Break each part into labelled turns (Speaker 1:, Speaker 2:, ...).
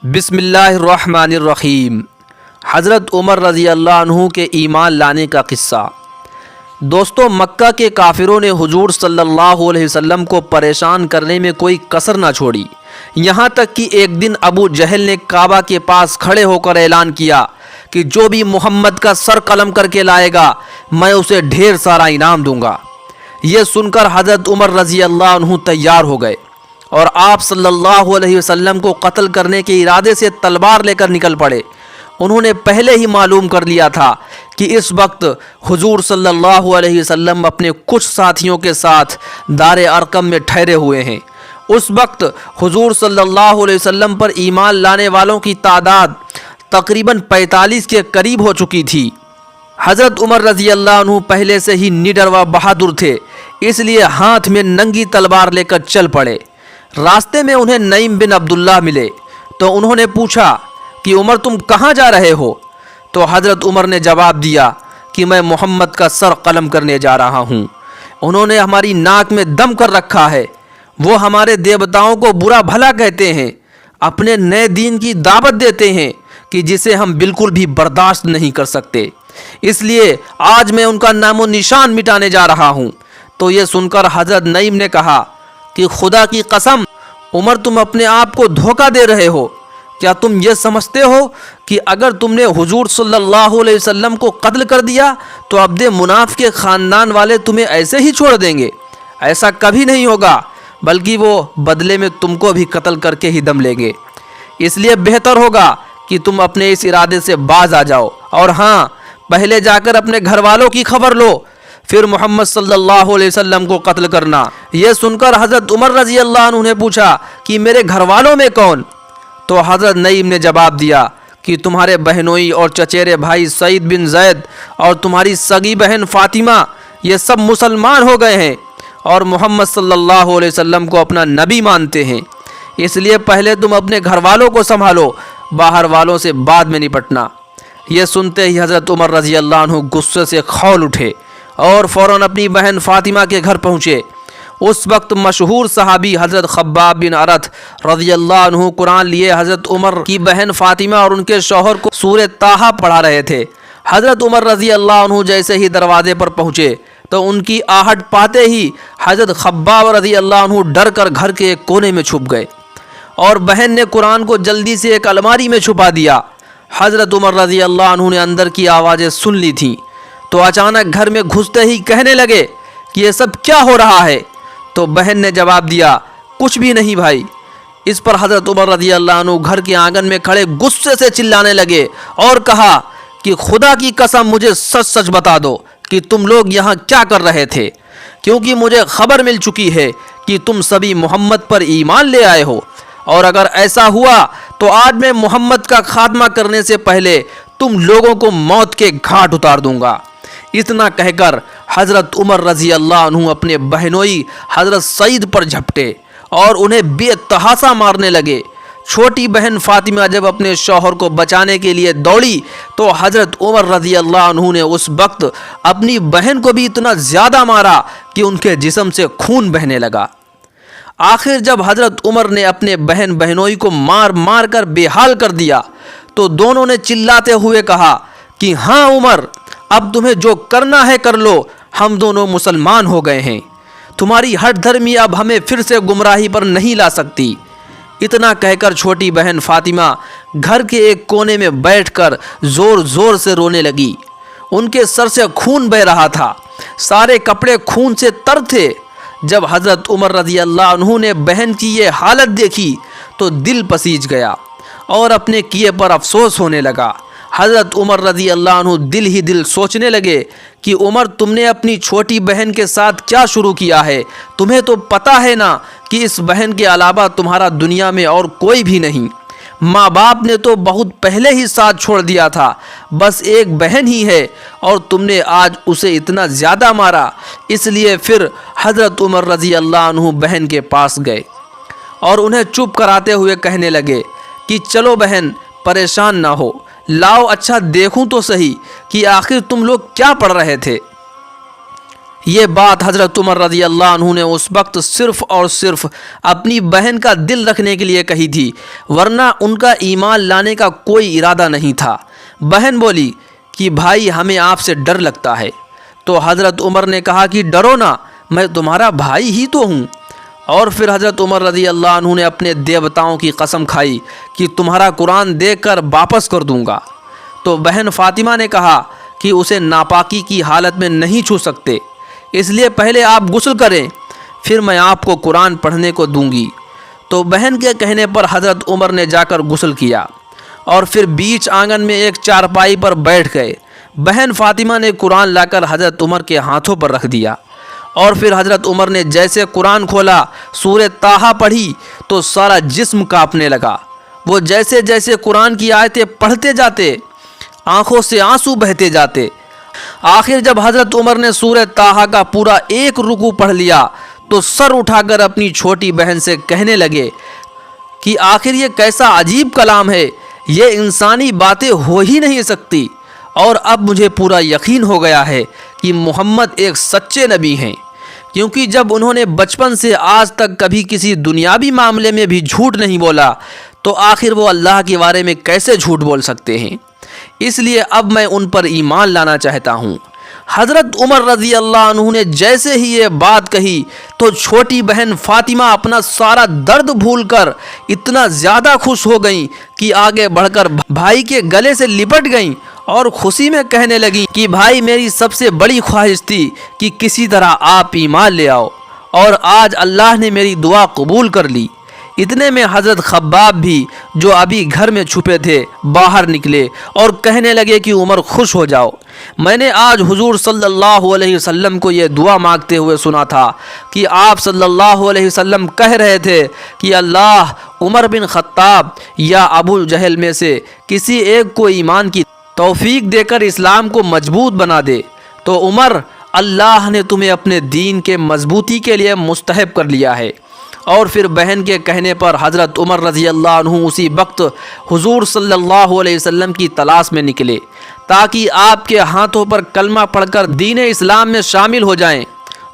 Speaker 1: बिस्मिल्लाह अर्रहमान अर्रहीम। हज़रत उमर रज़ी अल्लाह अन्हु के ईमान लाने का किस्सा। दोस्तों, मक्का के काफिरों ने हुजूर सल्लल्लाहु अलैहि वसल्लम को परेशान करने में कोई कसर ना छोड़ी। यहाँ तक कि एक दिन अबू जहल ने काबा के पास खड़े होकर ऐलान किया कि जो भी मोहम्मद का सर कलम करके लाएगा मैं उसे ढेर सारा इनाम दूंगा। ये सुनकर हज़रत उमर रज़ी अल्लाह अन्हु तैयार हो गए और आप सल्लल्लाहु अलैहि वसल्लम को कत्ल करने के इरादे से तलवार लेकर निकल पड़े। उन्होंने पहले ही मालूम कर लिया था कि इस वक्त हुजूर सल्लल्लाहु अलैहि वसल्लम अपने कुछ साथियों के साथ दारे अरकम में ठहरे हुए हैं। उस वक्त हुजूर सल्लल्लाहु अलैहि वसल्लम पर ईमान लाने वालों की तादाद तकरीबन 45 के करीब हो चुकी थी। हज़रत उमर रज़ी अल्लाह अन्हु पहले से ही निडर व बहादुर थे, इसलिए हाथ में नंगी तलवार लेकर चल पड़े। रास्ते में उन्हें नईम बिन अब्दुल्लाह मिले तो उन्होंने पूछा कि उमर तुम कहाँ जा रहे हो? तो हज़रत उमर ने जवाब दिया कि मैं मोहम्मद का सर कलम करने जा रहा हूँ। उन्होंने हमारी नाक में दम कर रखा है, वो हमारे देवताओं को बुरा भला कहते हैं, अपने नए दीन की दावत देते हैं कि जिसे हम बिल्कुल भी बर्दाश्त नहीं कर सकते, इसलिए आज मैं उनका नामो निशान मिटाने जा रहा हूँ। तो ये सुनकर हज़रत नईम ने कहा कि खुदा की कसम उमर, तुम अपने आप को धोखा दे रहे हो। क्या तुम ये समझते हो कि अगर तुमने हुजूर सल्लल्लाहु अलैहि वसल्लम को कत्ल कर दिया तो अब्द मुनाफ के ख़ानदान वाले तुम्हें ऐसे ही छोड़ देंगे? ऐसा कभी नहीं होगा, बल्कि वो बदले में तुमको भी कत्ल करके ही दम लेंगे। इसलिए बेहतर होगा कि तुम अपने इस इरादे से बाज आ जाओ, और हाँ, पहले जाकर अपने घर वालों की खबर लो, फिर मोहम्मद सल्लल्लाहु अलैहि वसल्लम को कत्ल करना। यह सुनकर हज़रत उमर रज़ी अल्लाह अन्हु ने पूछा कि मेरे घर वालों में कौन? तो हज़रत नईम ने जवाब दिया कि तुम्हारे बहनोई और चचेरे भाई सईद बिन जैद और तुम्हारी सगी बहन फ़ातिमा, ये सब मुसलमान हो गए हैं और मोहम्मद सल्लल्लाहु अलैहि वसल्लम को अपना नबी मानते हैं। इसलिए पहले तुम अपने घर वालों को संभालो, बाहर वालों से बाद में निपटना। यह सुनते ही हज़रत उमर रज़ी अल्लाह अन्हु गुस्से से खौल उठे और फ़ौरन अपनी बहन फ़ातिमा के घर पहुँचे। उस वक्त मशहूर सहाबी हज़रत खब्बाब बिन अरत रज़ी अल्लाह अन्हु कुरान लिए हज़रत उमर की बहन फ़ातिमा और उनके शौहर को सूरह ताहा पढ़ा रहे थे। हज़रत उमर रज़ी अल्लाह अन्हु जैसे ही दरवाजे पर पहुँचे तो उनकी आहट पाते ही हज़रत खब्बाब रज़ी अल्लाह अन्हु डर कर घर के एक कोने में छुप गए और बहन ने कुरान को जल्दी से एक अलमारी में छुपा दिया। हज़रत उमर रज़ी अल्लाह अन्हु ने अंदर की आवाज़ें सुन ली थीं तो अचानक घर में घुसते ही कहने लगे कि ये सब क्या हो रहा है? तो बहन ने जवाब दिया, कुछ भी नहीं भाई। इस पर हज़रत उमर रज़ी अल्लाह अन्हु घर के आंगन में खड़े गुस्से से चिल्लाने लगे और कहा कि खुदा की कसम मुझे सच सच बता दो कि तुम लोग यहाँ क्या कर रहे थे, क्योंकि मुझे खबर मिल चुकी है कि तुम सभी मोहम्मद पर ईमान ले आए हो, और अगर ऐसा हुआ तो आज मैं मोहम्मद का खात्मा करने से पहले तुम लोगों को मौत के घाट उतार दूंगा। इतना कहकर हज़रत उमर रज़ी अल्लाह अन्हु अपने बहनोई हज़रत सईद पर झपटे और उन्हें बेतहासा मारने लगे। छोटी बहन फ़ातिमा जब अपने शौहर को बचाने के लिए दौड़ी तो हज़रत उमर रज़ी अल्लाह अन्हु ने उस वक्त अपनी बहन को भी इतना ज़्यादा मारा कि उनके जिस्म से खून बहने लगा। आखिर जब हज़रत उमर ने अपने बहन बहनोई को मार मार कर बेहाल कर दिया तो दोनों ने चिल्लाते हुए कहा कि हाँ उमर, अब तुम्हें जो करना है कर लो, हम दोनों मुसलमान हो गए हैं। तुम्हारी हठ धर्मी अब हमें फिर से गुमराही पर नहीं ला सकती। इतना कहकर छोटी बहन फ़ातिमा घर के एक कोने में बैठकर ज़ोर ज़ोर से रोने लगी। उनके सर से खून बह रहा था, सारे कपड़े खून से तर थे। जब हज़रत उमर रज़ी अल्लाह अन्हु ने बहन की ये हालत देखी तो दिल पसीज गया और अपने किए पर अफसोस होने लगा। हज़रत उमर रज़ी अल्लाह अन्हु दिल ही दिल सोचने लगे कि उमर, तुमने अपनी छोटी बहन के साथ क्या शुरू किया है? तुम्हें तो पता है ना कि इस बहन के अलावा तुम्हारा दुनिया में और कोई भी नहीं। माँ बाप ने तो बहुत पहले ही साथ छोड़ दिया था, बस एक बहन ही है और तुमने आज उसे इतना ज़्यादा मारा। इसलिए फिर हज़रत उमर रज़ी अल्लाह अन्हु बहन के पास गए और उन्हें चुप कराते हुए कहने लगे कि चलो बहन, परेशान ना हो, लाओ अच्छा देखूं तो सही कि आखिर तुम लोग क्या पढ़ रहे थे। یہ بات حضرت عمر رضی اللہ عنہ نے اس وقت صرف اور صرف اپنی بہن کا دل رکھنے کے لیے کہی تھی، ورنہ ان کا ایمان لانے کا کوئی ارادہ نہیں تھا۔ بہن بولی کہ بھائی ہمیں آپ سے ڈر لگتا ہے۔ تو حضرت عمر نے کہا کہ ڈرو نہ، میں تمہارا بھائی ہی تو ہوں۔ اور پھر حضرت عمر رضی اللہ عنہ نے اپنے دیوتاؤں کی قسم کھائی کہ تمہارا قرآن دیکھ کر واپس کر دوں گا۔ تو بہن فاطمہ نے کہا کہ اسے ناپاکی کی حالت میں نہیں چھو سکتے، اس لیے پہلے آپ غسل کریں، پھر میں آپ کو قرآن پڑھنے کو دوں گی۔ تو بہن کے کہنے پر حضرت عمر نے جا کر غسل کیا اور پھر بیچ آنگن میں ایک چارپائی پر بیٹھ گئے۔ بہن فاطمہ نے قرآن لا کر حضرت عمر کے ہاتھوں پر رکھ دیا اور پھر حضرت عمر نے جیسے قرآن کھولا، سورہ طٰہٰ پڑھی تو سارا جسم کانپنے لگا۔ وہ جیسے جیسے قرآن کی آیتیں پڑھتے جاتے، آنکھوں سے آنسو بہتے جاتے۔ آخر جب حضرت عمر نے سورہ طٰہٰ کا پورا ایک رکوع پڑھ لیا تو سر اٹھا کر اپنی چھوٹی بہن سے کہنے لگے کہ آخر یہ کیسا عجیب کلام ہے، یہ انسانی باتیں ہو ہی نہیں سکتی، اور اب مجھے پورا یقین ہو گیا ہے کہ محمد ایک سچے نبی ہیں، کیونکہ جب انہوں نے بچپن سے آج تک کبھی کسی دنیاوی معاملے میں بھی جھوٹ نہیں بولا تو آخر وہ اللہ کے بارے میں کیسے جھوٹ بول سکتے ہیں؟ اس لیے اب میں ان پر ایمان لانا چاہتا ہوں۔ حضرت عمر رضی اللہ عنہ نے جیسے ہی یہ بات کہی تو چھوٹی بہن فاطمہ اپنا سارا درد بھول کر اتنا زیادہ خوش ہو گئیں کہ آگے بڑھ کر بھائی کے گلے سے لپٹ گئیں اور خوشی میں کہنے لگیں کہ بھائی میری سب سے بڑی خواہش تھی کہ کسی طرح آپ ایمان لے آؤ، اور آج اللہ نے میری دعا قبول کر لی۔ اتنے میں حضرت خباب بھی جو ابھی گھر میں چھپے تھے باہر نکلے اور کہنے لگے کہ عمر خوش ہو جاؤ، میں نے آج حضور صلی اللہ علیہ وسلم کو یہ دعا مانگتے ہوئے سنا تھا کہ آپ صلی اللہ علیہ وسلم کہہ رہے تھے کہ اللہ عمر بن خطاب یا ابو جہل میں سے کسی ایک کو ایمان کی توفیق دے کر اسلام کو مضبوط بنا دے، تو عمر اللہ نے تمہیں اپنے دین کے مضبوطی کے لیے مستحب کر لیا ہے۔ اور پھر بہن کے کہنے پر حضرت عمر رضی اللہ عنہ اسی وقت حضور صلی اللہ علیہ وسلم کی تلاش میں نکلے تاکہ آپ کے ہاتھوں پر کلمہ پڑھ کر دین اسلام میں شامل ہو جائیں۔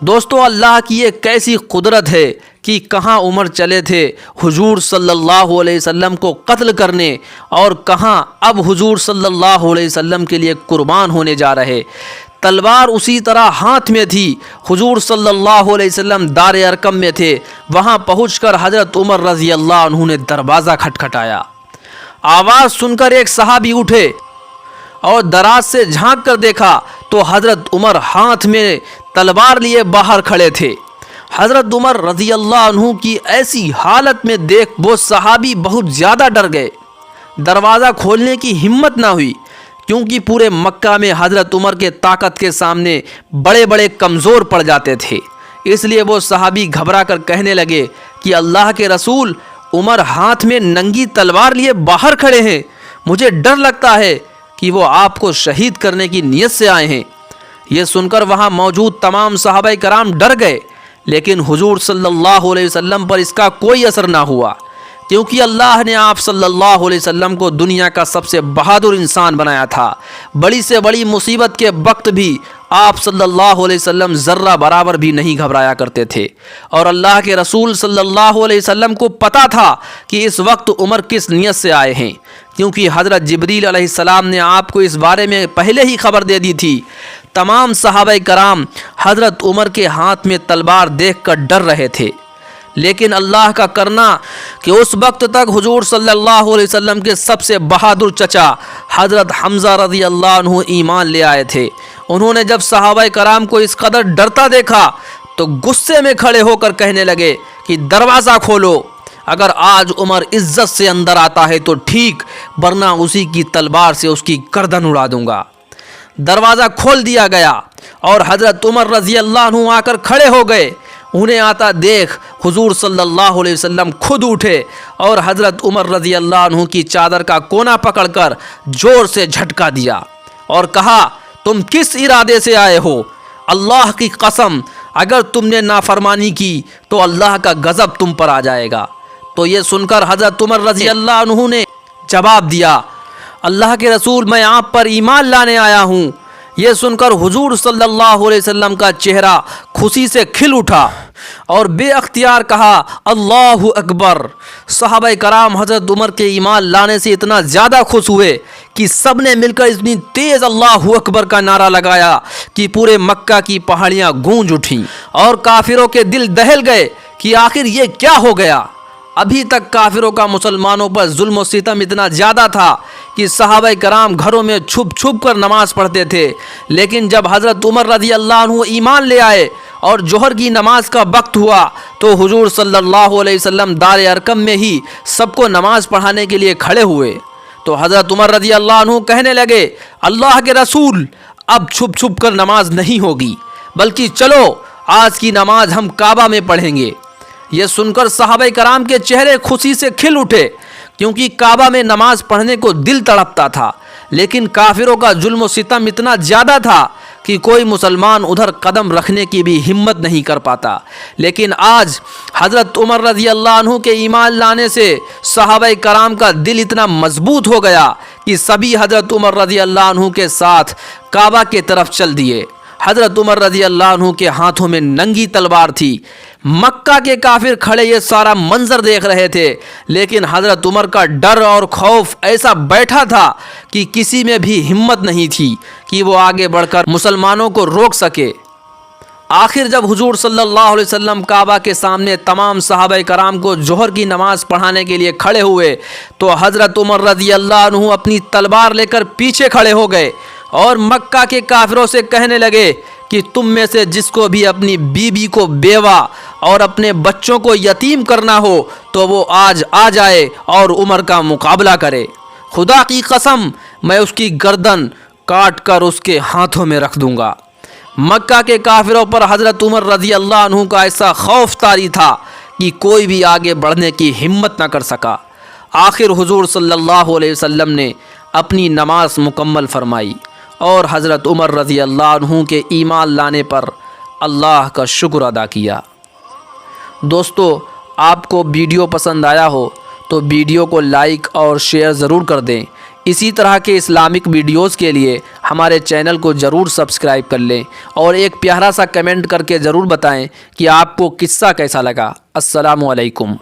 Speaker 1: دوستو، اللہ کی یہ کیسی قدرت ہے کہ کہاں عمر چلے تھے حضور صلی اللہ علیہ وسلم کو قتل کرنے، اور کہاں اب حضور صلی اللہ علیہ وسلم کے لیے قربان ہونے جا رہے۔ تلوار اسی طرح ہاتھ میں تھی۔ حضور صلی اللہ علیہ وسلم دار ارقم میں تھے۔ وہاں پہنچ کر حضرت عمر رضی اللہ عنہ نے دروازہ کھٹکھٹایا۔ آواز سن کر ایک صحابی اٹھے اور دراز سے جھانک کر دیکھا تو حضرت عمر ہاتھ میں تلوار لیے باہر کھڑے تھے۔ حضرت عمر رضی اللہ عنہ کی ایسی حالت میں دیکھ وہ صحابی بہت زیادہ ڈر گئے۔ دروازہ کھولنے کی ہمت نہ ہوئی، کیونکہ پورے مکہ میں حضرت عمر کے طاقت کے سامنے بڑے بڑے کمزور پڑ جاتے تھے۔ اس لیے وہ صحابی گھبرا کر کہنے لگے کہ اللہ کے رسول، عمر ہاتھ میں ننگی تلوار لیے باہر کھڑے ہیں، مجھے ڈر لگتا ہے کہ وہ آپ کو شہید کرنے کی نیت سے آئے ہیں۔ یہ سن کر وہاں موجود تمام صحابہ کرام ڈر گئے، لیکن حضور صلی اللہ علیہ وسلم پر اس کا کوئی اثر نہ ہوا، کیونکہ اللہ نے آپ صلی اللہ علیہ وسلم کو دنیا کا سب سے بہادر انسان بنایا تھا۔ بڑی سے بڑی مصیبت کے وقت بھی آپ صلی اللہ علیہ وسلم ذرہ برابر بھی نہیں گھبرایا کرتے تھے، اور اللہ کے رسول صلی اللہ علیہ وسلم کو پتہ تھا کہ اس وقت عمر کس نیت سے آئے ہیں، کیونکہ حضرت جبریل علیہ السلام نے آپ کو اس بارے میں پہلے ہی خبر دے دی تھی۔ تمام صحابہ کرام حضرت عمر کے ہاتھ میں تلوار دیکھ کر ڈر رہے تھے، لیکن اللہ کا کرنا کہ اس وقت تک حضور صلی اللہ علیہ وسلم کے سب سے بہادر چچا حضرت حمزہ رضی اللہ عنہ ایمان لے آئے تھے۔ انہوں نے جب صحابہ کرام کو اس قدر ڈرتا دیکھا تو غصے میں کھڑے ہو کر کہنے لگے کہ دروازہ کھولو، اگر آج عمر عزت سے اندر آتا ہے تو ٹھیک، ورنہ اسی کی تلوار سے اس کی گردن اڑا دوں گا۔ دروازہ کھول دیا گیا اور حضرت عمر رضی اللہ عنہ آ کر کھڑے ہو گئے۔ انہیں آتا دیکھ حضور صلی اللہ علیہ وسلم خود اٹھے اور حضرت عمر رضی اللہ عنہ کی چادر کا کونا پکڑ کر زور سے جھٹکا دیا اور کہا، تم کس ارادے سے آئے ہو؟ اللہ کی قسم، اگر تم نے نافرمانی کی تو اللہ کا غضب تم پر آ جائے گا۔ تو یہ سن کر حضرت عمر رضی اللہ عنہ نے جواب دیا، اللہ کے رسول، میں آپ پر ایمان لانے آیا ہوں، ये सुनकर हुजूर सल्लल्लाहु अलैहि वसल्लम का चेहरा खुशी से खिल उठा और बेअख्तियार कहा, अल्लाहु अकबर। सहाबाए कराम हज़रत उमर के ईमान लाने से इतना ज़्यादा खुश हुए कि सब ने मिलकर इतनी तेज़ अल्लाहु अकबर का नारा लगाया कि पूरे मक्का की पहाड़ियाँ गूंज उठीं और काफिरों के दिल दहल गए कि आखिर ये क्या हो गया। अभी तक काफिरों का मुसलमानों पर जुल्म और सितम इतना ज़्यादा था कि सहाबाए कराम घरों में छुप छुप कर नमाज पढ़ते थे, लेकिन जब हज़रत उमर रज़ी अल्लाह अन्हु ईमान ले आए और जोहर की नमाज का वक्त हुआ तो हुजूर सल्लल्लाहु अलैहि वसल्लम दार अरकम में ही सबको नमाज पढ़ाने के लिए खड़े हुए। तो हज़रत उमर रज़ी अल्लाह अन्हु कहने लगे, अल्लाह के रसूल, अब छुप छुप कर नमाज नहीं होगी, बल्कि चलो आज की नमाज हम काबा में पढ़ेंगे। ये सुनकर सहाबाए कराम के चेहरे खुशी से खिल उठे, क्योंकि काबा में नमाज पढ़ने को दिल तड़पता था, लेकिन काफिरों का जुल्म और सितम इतना ज़्यादा था कि कोई मुसलमान उधर कदम रखने की भी हिम्मत नहीं कर पाता। लेकिन आज हज़रत उमर रज़ी अल्लाह अन्हु के ईमान लाने से सहाबाए कराम का दिल इतना मजबूत हो गया कि सभी हज़रत उमर रज़ी अल्लाह अन्हु के साथ काबा के तरफ चल दिए। हज़रत उमर रज़ी अल्लाह अन्हु के हाथों में नंगी तलवार थी। मक्का के काफिर खड़े ये सारा मंजर देख रहे थे, लेकिन हज़रत उमर का डर और खौफ ऐसा बैठा था कि किसी में भी हिम्मत नहीं थी कि वो आगे बढ़कर मुसलमानों को रोक सके। आखिर जब हुजूर सल्लल्लाहु अलैहि वसल्लम काबा के सामने तमाम सहाबाए कराम को जोहर की नमाज पढ़ाने के लिए खड़े हुए तो हज़रत उमर रज़ी अल्लाह अन्हु अपनी तलवार लेकर पीछे खड़े हो गए और मक्का के काफिरों से कहने लगे कि तुम में से जिसको भी अपनी बीबी को बेवा और अपने बच्चों को यतीम करना हो तो वो आज आ जाए और उमर का मुकाबला करे। खुदा की कसम, मैं उसकी गर्दन काट कर उसके हाथों में रख दूंगा। मक्का के काफिरों पर हज़रत उमर रज़ी अल्लाह अन्हु का ऐसा खौफ तारी था कि कोई भी आगे बढ़ने की हिम्मत न कर सका। आखिर हुजूर सल्लल्लाहु अलैहि वसल्लम ने अपनी नमाज मुकम्मल फरमाई और हज़रत उमर रज़ी अल्लाह अन्हु के ईमान लाने पर अल्लाह का शुक्र अदा किया। दोस्तों, आपको वीडियो पसंद आया हो तो वीडियो को लाइक और शेयर ज़रूर कर दें। इसी तरह के इस्लामिक वीडियोस के लिए हमारे चैनल को ज़रूर सब्सक्राइब कर लें और एक प्यारा सा कमेंट करके ज़रूर बताएं कि आपको किस्सा कैसा लगा। अस्सलामु अलैकुम।